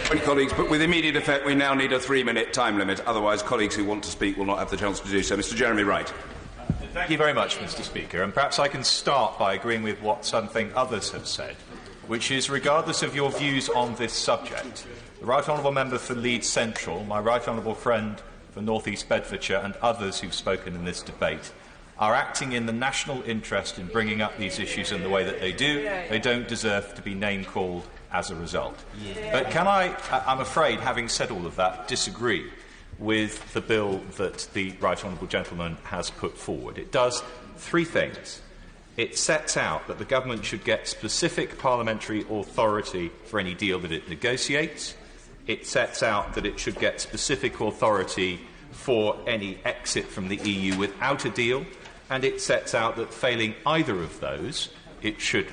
Colleagues, but with immediate effect, we now need a 3-minute time limit. Otherwise, colleagues who want to speak will not have the chance to do so. Mr. Jeremy Wright. Thank you very much, Mr. Speaker. And perhaps I can start by agreeing with what something others have said, which is, regardless of your views on this subject, the Right Honourable Member for Leeds Central, my Right Honourable friend for North East Bedfordshire, and others who've spoken in this debate are acting in the national interest in bringing up these issues in the way that they do. They don't deserve to be name-called as a result. But can I'm afraid, having said all of that, disagree with the bill that the Right Honourable Gentleman has put forward. It does three things. It sets out that the government should get specific parliamentary authority for any deal that it negotiates. It sets out that it should get specific authority for any exit from the EU without a deal. And it sets out that, failing either of those, it should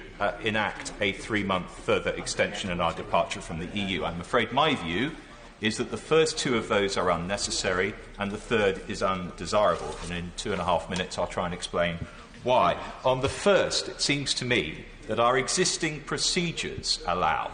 enact a 3-month further extension in our departure from the EU. I'm afraid my view is that the first two of those are unnecessary and the third is undesirable. And in 2.5 minutes I'll try and explain why. On the first, it seems to me that our existing procedures allow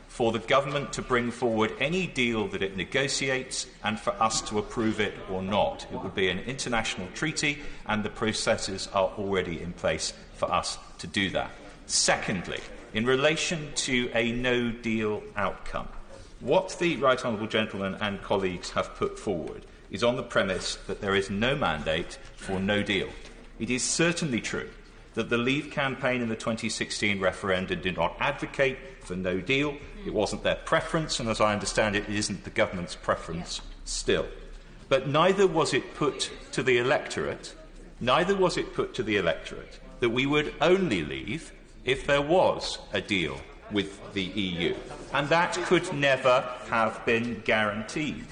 for the government to bring forward any deal that it negotiates and for us to approve it or not. It would be an international treaty and the processes are already in place for us to do that. Secondly, in relation to a no-deal outcome, what the Right Honourable Gentleman and colleagues have put forward is on the premise that there is no mandate for no deal. It is certainly true that the Leave campaign in the 2016 referendum did not advocate for no deal. It wasn't their preference, and as I understand it, it isn't the government's preference still. But neither was it put to the electorate, that we would only leave if there was a deal with the EU. And that could never have been guaranteed.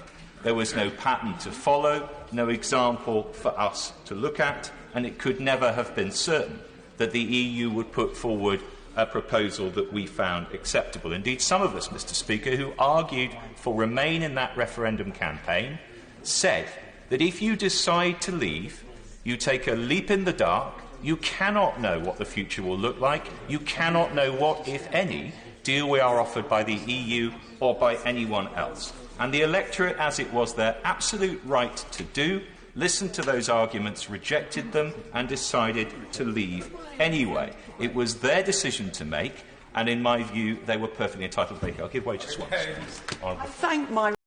There was no pattern to follow, no example for us to look at, and it could never have been certain that the EU would put forward a proposal that we found acceptable. Indeed, some of us, Mr. Speaker, who argued for Remain in that referendum campaign, said that if you decide to leave, you take a leap in the dark, you cannot know what the future will look like, you cannot know what, if any, deal we are offered by the EU or by anyone else. And the electorate, as it was their absolute right to do, listened to those arguments, rejected them, and decided to leave anyway. It was their decision to make, and in my view, they were perfectly entitled to make it. I'll give way just once. I thank my